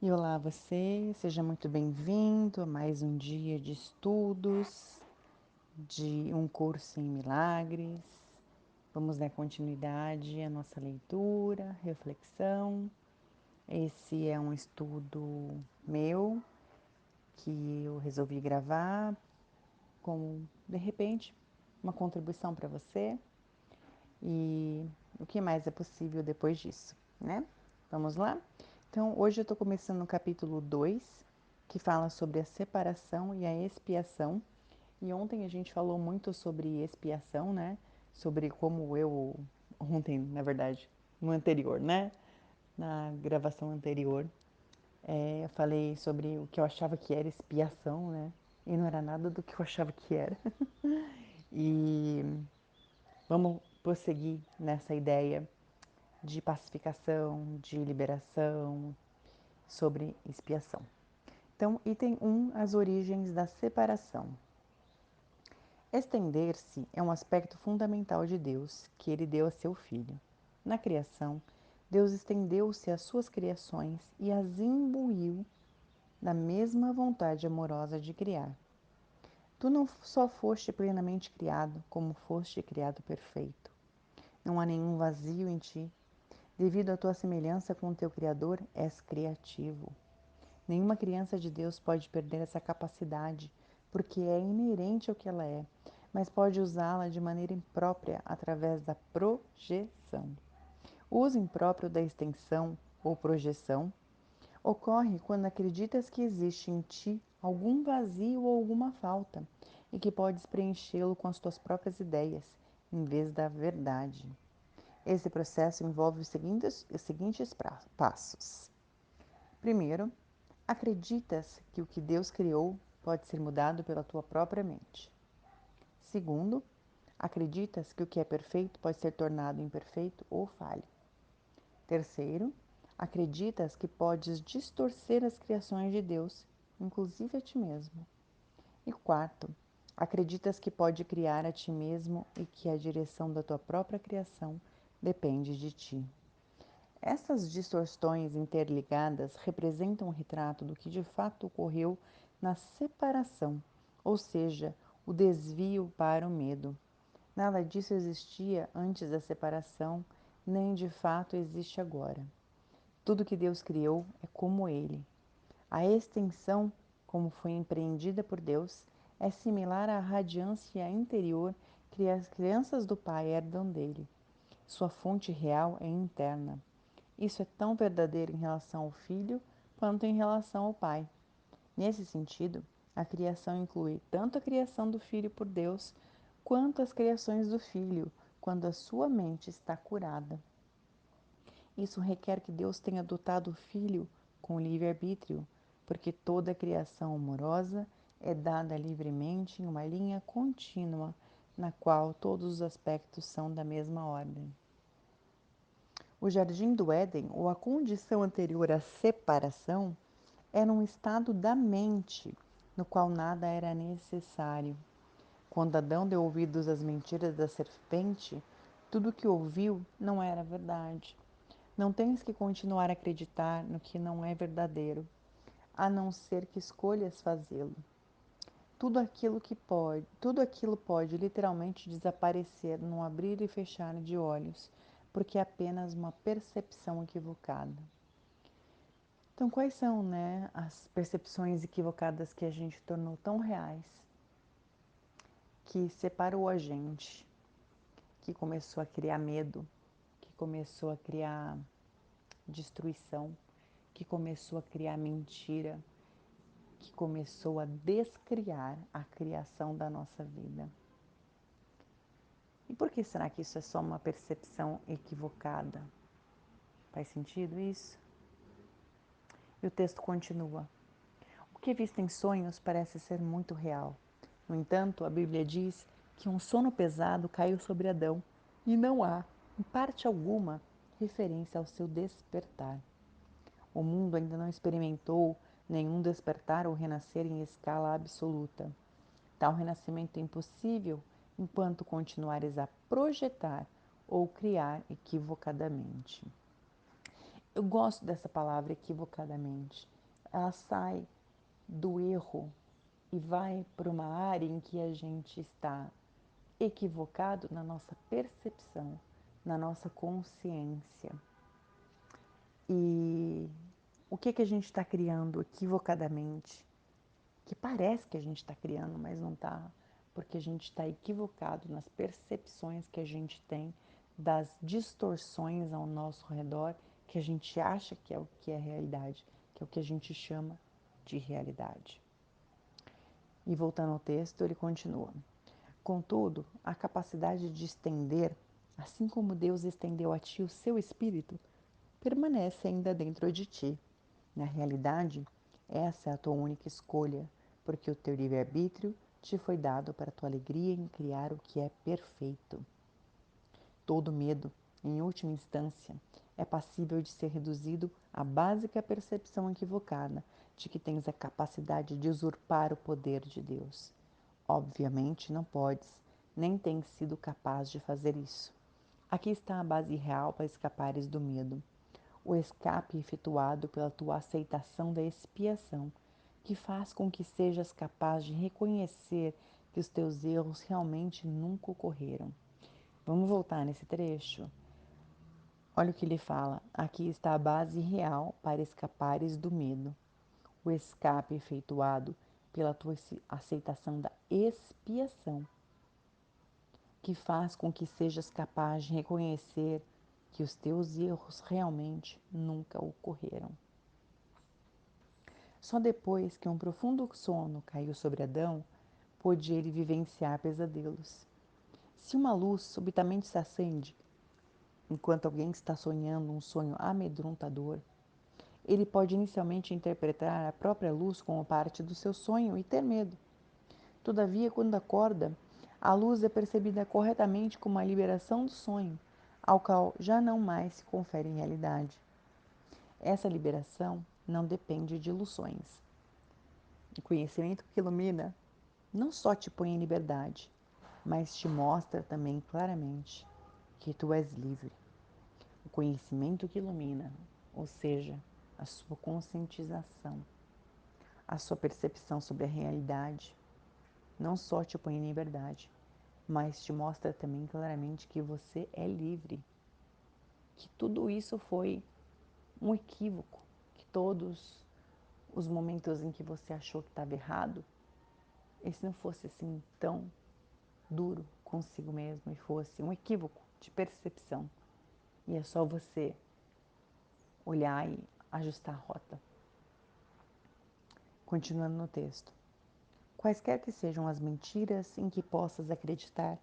E olá você, seja muito bem-vindo a mais um dia de estudos, de um curso em milagres. Vamos dar continuidade à nossa leitura, reflexão. Esse é um estudo meu que eu resolvi gravar com, de repente, uma contribuição para você. E o que mais é possível depois disso, né? Vamos lá? Então, hoje eu estou começando no capítulo 2, que fala sobre a separação e a expiação. E ontem a gente falou muito sobre expiação, né? Sobre como eu, ontem, na verdade, no anterior, né? Na gravação anterior, eu falei sobre o que eu achava que era expiação, né? E não era nada do que eu achava que era. E vamos prosseguir nessa ideia de pacificação, de liberação, sobre expiação. Então, item 1, as origens da separação. Estender-se é um aspecto fundamental de Deus que ele deu a seu Filho. Na criação, Deus estendeu-se às suas criações e as imbuiu da mesma vontade amorosa de criar. Tu não só foste plenamente criado, como foste criado perfeito. Não há nenhum vazio em ti. Devido à tua semelhança com o teu Criador, és criativo. Nenhuma criança de Deus pode perder essa capacidade, porque é inerente ao que ela é, mas pode usá-la de maneira imprópria através da projeção. O uso impróprio da extensão ou projeção ocorre quando acreditas que existe em ti algum vazio ou alguma falta e que podes preenchê-lo com as tuas próprias ideias, em vez da verdade. Esse processo envolve os seguintes passos. Primeiro, acreditas que o que Deus criou pode ser mudado pela tua própria mente. Segundo, acreditas que o que é perfeito pode ser tornado imperfeito ou falho. Terceiro, acreditas que podes distorcer as criações de Deus, inclusive a ti mesmo. E quarto, acreditas que pode criar a ti mesmo e que a direção da tua própria criação depende de ti. Essas distorções interligadas representam um retrato do que de fato ocorreu na separação, ou seja, o desvio para o medo. Nada disso existia antes da separação, nem de fato existe agora. Tudo que Deus criou é como Ele. A extensão, como foi empreendida por Deus, é similar à radiância interior que as crianças do Pai herdam dele. Sua fonte real é interna. Isso é tão verdadeiro em relação ao Filho quanto em relação ao Pai. Nesse sentido, a criação inclui tanto a criação do Filho por Deus, quanto as criações do Filho, quando a sua mente está curada. Isso requer que Deus tenha dotado o Filho com livre-arbítrio, porque toda a criação amorosa é dada livremente em uma linha contínua, na qual todos os aspectos são da mesma ordem. O jardim do Éden, ou a condição anterior à separação, era um estado da mente, no qual nada era necessário. Quando Adão deu ouvidos às mentiras da serpente, tudo o que ouviu não era verdade. Não tens que continuar a acreditar no que não é verdadeiro, a não ser que escolhas fazê-lo. Tudo aquilo pode literalmente desaparecer num abrir e fechar de olhos, porque é apenas uma percepção equivocada. Então, quais são, né, as percepções equivocadas que a gente tornou tão reais, que separou a gente, que começou a criar medo, que começou a criar destruição, que começou a criar mentira, que começou a descriar a criação da nossa vida? E por que será que isso é só uma percepção equivocada? Faz sentido isso? E o texto continua. O que é visto em sonhos parece ser muito real. No entanto, a Bíblia diz que um sono pesado caiu sobre Adão e não há, em parte alguma, referência ao seu despertar. O mundo ainda não experimentou nenhum despertar ou renascer em escala absoluta. Tal renascimento é impossível enquanto continuares a projetar ou criar equivocadamente. Eu gosto dessa palavra equivocadamente, ela sai do erro e vai para uma área em que a gente está equivocado na nossa percepção, na nossa consciência. E o que a gente está criando equivocadamente, que parece que a gente está criando, mas não está, porque a gente está equivocado nas percepções que a gente tem das distorções ao nosso redor, que a gente acha que é realidade, que é o que a gente chama de realidade. E voltando ao texto, ele continua. Contudo, a capacidade de estender, assim como Deus estendeu a ti o seu espírito, permanece ainda dentro de ti. Na realidade, essa é a tua única escolha, porque o teu livre-arbítrio te foi dado para a tua alegria em criar o que é perfeito. Todo medo, em última instância, é passível de ser reduzido à básica percepção equivocada de que tens a capacidade de usurpar o poder de Deus. Obviamente não podes, nem tens sido capaz de fazer isso. Aqui está a base real para escapares do medo. O escape efetuado pela tua aceitação da expiação, que faz com que sejas capaz de reconhecer que os teus erros realmente nunca ocorreram. Vamos voltar nesse trecho? Olha o que ele fala. Aqui está a base real para escapares do medo. O escape efetuado pela tua aceitação da expiação, que faz com que sejas capaz de reconhecer que os teus erros realmente nunca ocorreram. Só depois que um profundo sono caiu sobre Adão, pôde ele vivenciar pesadelos. Se uma luz subitamente se acende, enquanto alguém está sonhando um sonho amedrontador, ele pode inicialmente interpretar a própria luz como parte do seu sonho e ter medo. Todavia, quando acorda, a luz é percebida corretamente como a liberação do sonho, ao qual já não mais se confere realidade. Essa liberação não depende de ilusões. O conhecimento que ilumina não só te põe em liberdade, mas te mostra também claramente que tu és livre. O conhecimento que ilumina, ou seja, a sua conscientização, a sua percepção sobre a realidade, não só te põe em liberdade, mas te mostra também claramente que você é livre, que tudo isso foi um equívoco, que todos os momentos em que você achou que estava errado, esse não fosse assim tão duro consigo mesmo e fosse um equívoco de percepção. E é só você olhar e ajustar a rota. Continuando no texto. Quaisquer que sejam as mentiras em que possas acreditar,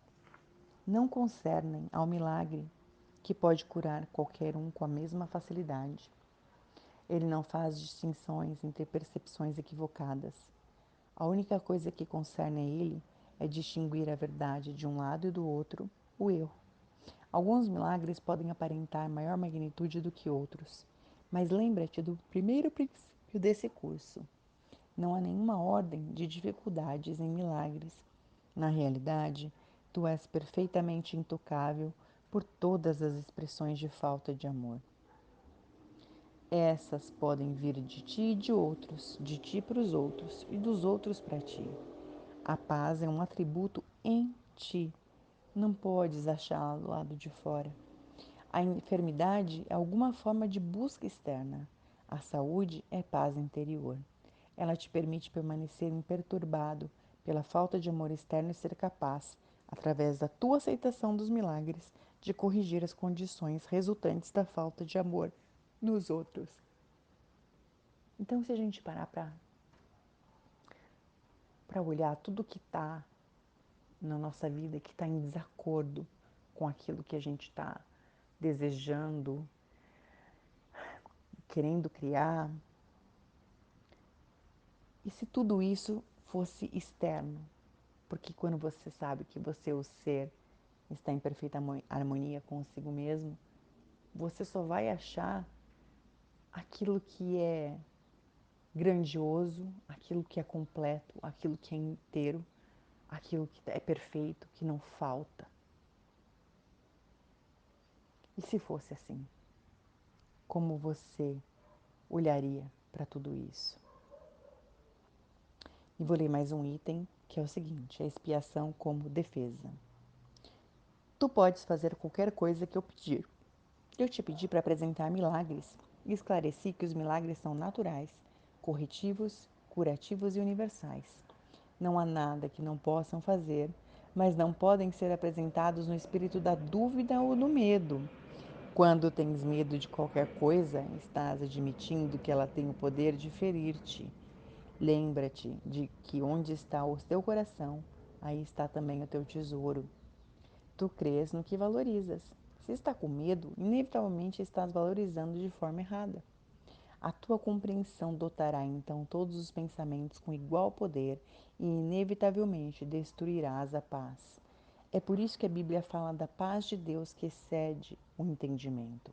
não concernem ao milagre que pode curar qualquer um com a mesma facilidade. Ele não faz distinções entre percepções equivocadas. A única coisa que concerne a ele é distinguir a verdade de um lado e do outro, o erro. Alguns milagres podem aparentar maior magnitude do que outros, mas lembra-te do primeiro princípio desse curso. Não há nenhuma ordem de dificuldades em milagres. Na realidade, tu és perfeitamente intocável por todas as expressões de falta de amor. Essas podem vir de ti e de outros, de ti para os outros e dos outros para ti. A paz é um atributo em ti. Não podes achá-la do lado de fora. A enfermidade é alguma forma de busca externa. A saúde é paz interior. Ela te permite permanecer imperturbado pela falta de amor externo e ser capaz, através da tua aceitação dos milagres, de corrigir as condições resultantes da falta de amor nos outros. Então, se a gente parar para olhar tudo que está na nossa vida, que está em desacordo com aquilo que a gente está desejando, querendo criar, e se tudo isso fosse externo? Porque quando você sabe que você, o ser, está em perfeita harmonia consigo mesmo, você só vai achar aquilo que é grandioso, aquilo que é completo, aquilo que é inteiro, aquilo que é perfeito, que não falta. E se fosse assim, como você olharia para tudo isso. E vou ler mais um item, que é o seguinte: a expiação como defesa. Tu podes fazer qualquer coisa que eu pedir. Eu te pedi para apresentar milagres e esclareci que os milagres são naturais, corretivos, curativos e universais. Não há nada que não possam fazer, mas não podem ser apresentados no espírito da dúvida ou do medo. Quando tens medo de qualquer coisa, estás admitindo que ela tem o poder de ferir-te. Lembra-te de que onde está o teu coração, aí está também o teu tesouro. Tu crês no que valorizas. Se está com medo, inevitavelmente estás valorizando de forma errada. A tua compreensão dotará então todos os pensamentos com igual poder e inevitavelmente destruirás a paz. É por isso que a Bíblia fala da paz de Deus que excede o entendimento.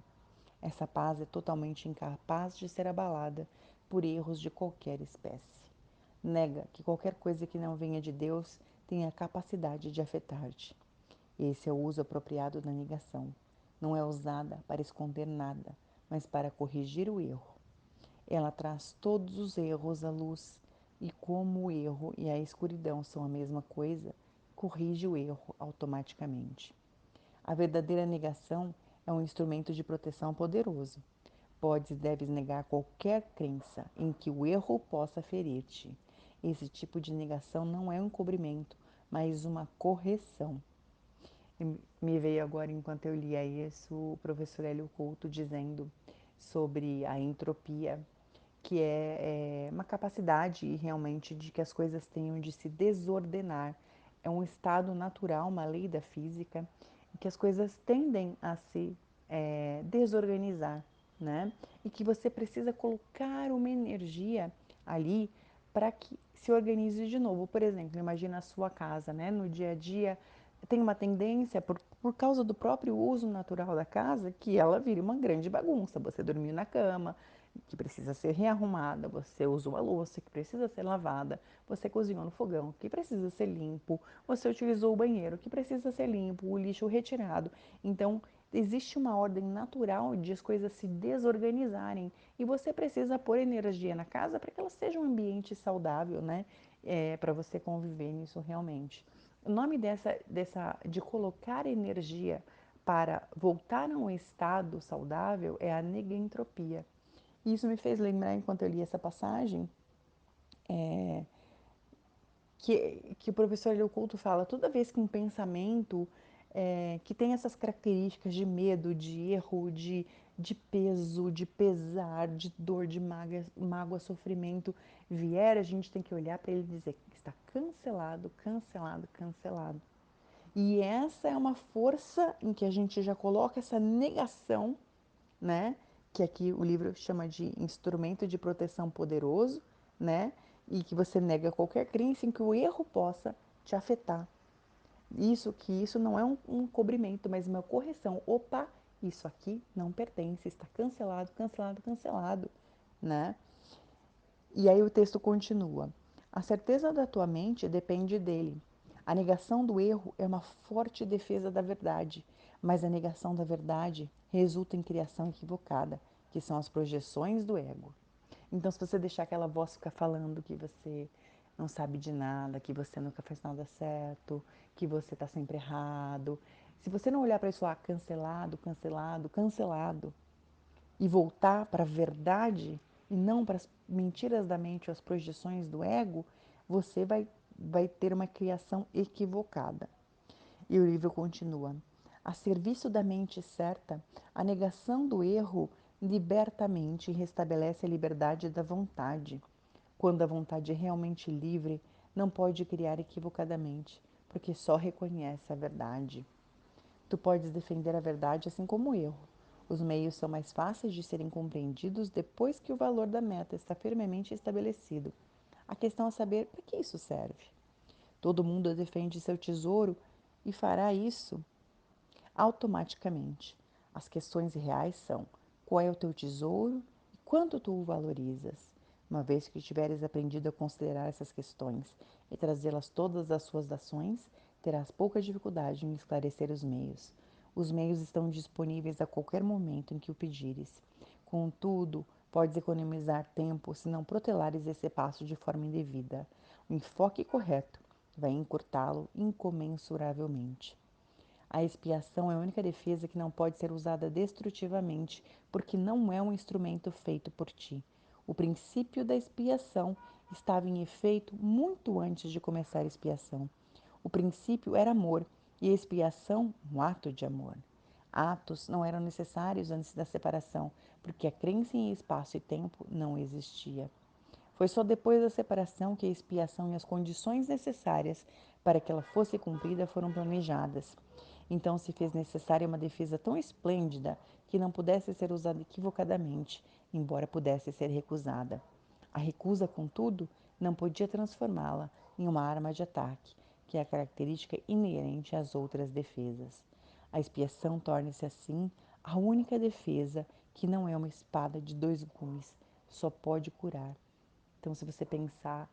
Essa paz é totalmente incapaz de ser abalada por erros de qualquer espécie. Nega que qualquer coisa que não venha de Deus tenha a capacidade de afetar-te. Esse é o uso apropriado da negação. Não é usada para esconder nada, mas para corrigir o erro. Ela traz todos os erros à luz e, como o erro e a escuridão são a mesma coisa, corrige o erro automaticamente. A verdadeira negação é um instrumento de proteção poderoso. Podes e deves negar qualquer crença em que o erro possa ferir-te. Esse tipo de negação não é um encobrimento, mas uma correção. Me veio agora, enquanto eu lia isso, o professor Hélio Couto dizendo sobre a entropia, que é uma capacidade realmente de que as coisas tenham de se desordenar. É um estado natural, uma lei da física, em que as coisas tendem a se desorganizar, né? E que você precisa colocar uma energia ali para que se organize de novo. Por exemplo, imagina a sua casa, né? No dia a dia tem uma tendência, por causa do próprio uso natural da casa, que ela vire uma grande bagunça. Você dormiu na cama, que precisa ser rearrumada, você usou a louça, que precisa ser lavada, você cozinhou no fogão, que precisa ser limpo, você utilizou o banheiro, que precisa ser limpo, o lixo retirado. Então, existe uma ordem natural de as coisas se desorganizarem e você precisa pôr energia na casa para que ela seja um ambiente saudável, né? Para você conviver nisso realmente. O nome de colocar energia para voltar a um estado saudável é a negentropia. E isso me fez lembrar, enquanto eu li essa passagem, que o professor Leopoldo fala, toda vez que um pensamento que tem essas características de medo, de erro, de peso, de pesar, de dor, de mágoa, sofrimento vier, a gente tem que olhar para ele e dizer que está cancelado, cancelado, cancelado. E essa é uma força em que a gente já coloca essa negação, né? Que aqui o livro chama de instrumento de proteção poderoso, né? E que você nega qualquer crença em que o erro possa te afetar. Isso não é um cobrimento, mas uma correção. Opa, isso aqui não pertence, está cancelado, cancelado, cancelado, né? E aí o texto continua. A certeza da tua mente depende dele. A negação do erro é uma forte defesa da verdade, mas a negação da verdade resulta em criação equivocada, que são as projeções do ego. Então, se você deixar aquela voz ficar falando que você não sabe de nada, que você nunca fez nada certo, que você está sempre errado, se você não olhar para isso lá, cancelado, cancelado, cancelado, e voltar para a verdade e não para as mentiras da mente ou as projeções do ego, você vai ter uma criação equivocada. E o livro continua. A serviço da mente certa, a negação do erro liberta a mente e restabelece a liberdade da vontade. Quando a vontade é realmente livre, não pode criar equivocadamente, porque só reconhece a verdade. Tu podes defender a verdade assim como o erro. Os meios são mais fáceis de serem compreendidos depois que o valor da meta está firmemente estabelecido. A questão é saber para que isso serve. Todo mundo defende seu tesouro e fará isso automaticamente. As questões reais são: qual é o teu tesouro e quanto tu o valorizas? Uma vez que tiveres aprendido a considerar essas questões e trazê-las todas às suas ações, terás pouca dificuldade em esclarecer os meios. Os meios estão disponíveis a qualquer momento em que o pedires. Contudo, Podes economizar tempo se não protelares esse passo de forma indevida. O enfoque correto vai encurtá-lo incomensuravelmente. A expiação é a única defesa que não pode ser usada destrutivamente, porque não é um instrumento feito por ti. O princípio da expiação estava em efeito muito antes de começar a expiação. O princípio era amor e a expiação um ato de amor. Atos não eram necessários antes da separação, porque a crença em espaço e tempo não existia. Foi só depois da separação que a expiação e as condições necessárias para que ela fosse cumprida foram planejadas. Então se fez necessária uma defesa tão esplêndida que não pudesse ser usada equivocadamente, embora pudesse ser recusada. A recusa, contudo, não podia transformá-la em uma arma de ataque, que é a característica inerente às outras defesas. A expiação torna-se assim a única defesa que não é uma espada de dois gumes, só pode curar. Então, se você pensar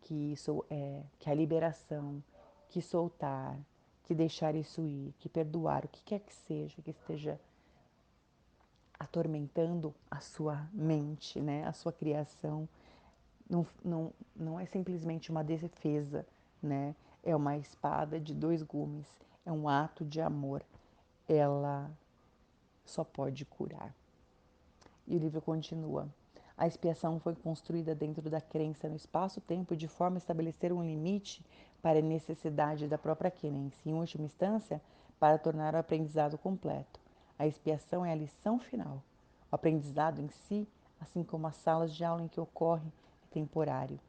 que isso é que a liberação, que soltar, que deixar isso ir, que perdoar, o que quer que seja que esteja atormentando a sua mente, né, a sua criação, não é simplesmente uma defesa, né? É uma espada de dois gumes, é um ato de amor. Ela só pode curar. E o livro continua. A expiação foi construída dentro da crença no espaço-tempo de forma a estabelecer um limite para a necessidade da própria crença, em última instância, para tornar o aprendizado completo. A expiação é a lição final. O aprendizado em si, assim como as salas de aula em que ocorre, é temporário.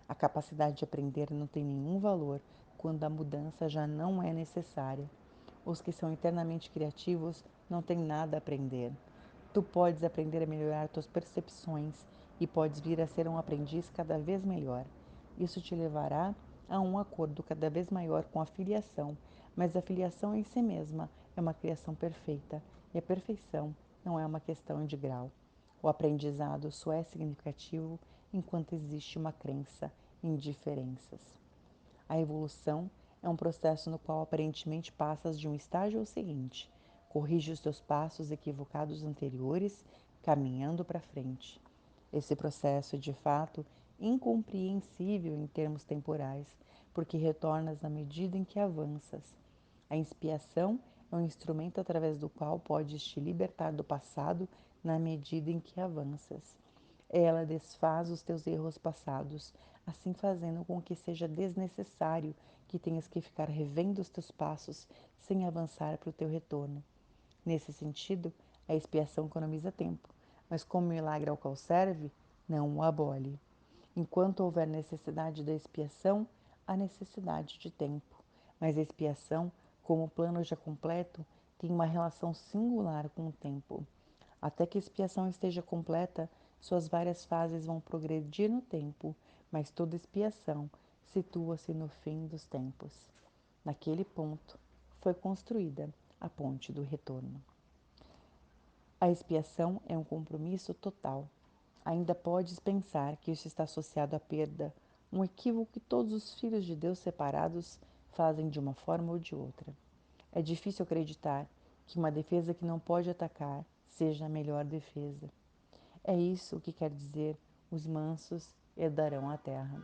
A capacidade de aprender não tem nenhum valor quando a mudança já não é necessária. Os que são eternamente criativos não têm nada a aprender. Tu podes aprender a melhorar tuas percepções e podes vir a ser um aprendiz cada vez melhor. Isso te levará a um acordo cada vez maior com a filiação, mas a filiação em si mesma é uma criação perfeita e a perfeição não é uma questão de grau. O aprendizado só é significativo enquanto existe uma crença em diferenças. A evolução é um processo no qual aparentemente passas de um estágio ao seguinte, corrige os teus passos equivocados anteriores, caminhando para frente. Esse processo é de fato incompreensível em termos temporais, porque retornas na medida em que avanças. A expiação é um instrumento através do qual podes te libertar do passado na medida em que avanças. Ela desfaz os teus erros passados, assim fazendo com que seja desnecessário que tenhas que ficar revendo os teus passos sem avançar para o teu retorno. Nesse sentido, a expiação economiza tempo, mas como milagre ao qual serve, não o abole. Enquanto houver necessidade da expiação, há necessidade de tempo. Mas a expiação, como plano já completo, tem uma relação singular com o tempo. Até que a expiação esteja completa, suas várias fases vão progredir no tempo, mas toda expiação situa-se no fim dos tempos. Naquele ponto foi construída a ponte do retorno. A expiação é um compromisso total. Ainda podes pensar que isso está associado à perda, um equívoco que todos os filhos de Deus separados fazem de uma forma ou de outra. É difícil acreditar que uma defesa que não pode atacar seja a melhor defesa. É isso que quer dizer: os mansos herdarão a terra.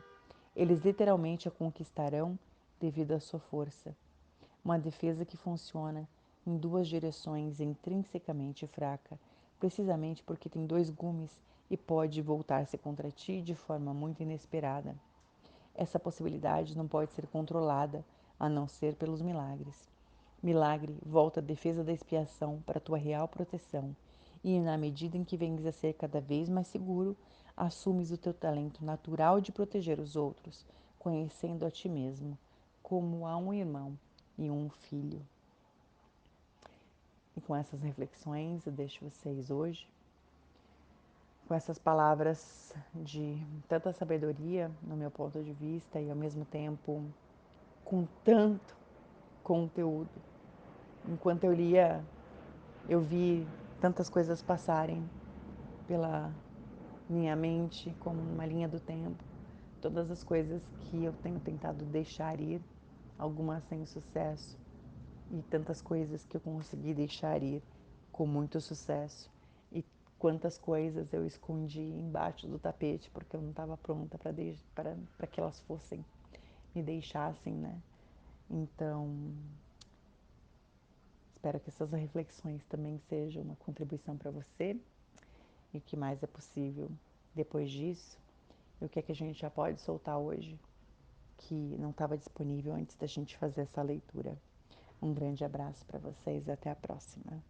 Eles literalmente a conquistarão devido à sua força. Uma defesa que funciona em duas direções é intrinsecamente fraca, precisamente porque tem dois gumes e pode voltar-se contra ti de forma muito inesperada. Essa possibilidade não pode ser controlada, a não ser pelos milagres. Milagre volta a defesa da expiação para a tua real proteção, e na medida em que vendes a ser cada vez mais seguro, assumes o teu talento natural de proteger os outros, conhecendo a ti mesmo, como a um irmão e um filho. E com essas reflexões eu deixo vocês hoje, com essas palavras de tanta sabedoria no meu ponto de vista e ao mesmo tempo com tanto conteúdo. Enquanto eu lia, eu vi tantas coisas passarem pela minha mente como uma linha do tempo. Todas as coisas que eu tenho tentado deixar ir, algumas sem sucesso, e tantas coisas que eu consegui deixar ir com muito sucesso. E quantas coisas eu escondi embaixo do tapete porque eu não estava pronta para que elas fossem, me deixassem, né? Então, espero que essas reflexões também sejam uma contribuição para você e o que mais é possível depois disso e o que é que a gente já pode soltar hoje que não estava disponível antes da gente fazer essa leitura. Um grande abraço para vocês e até a próxima.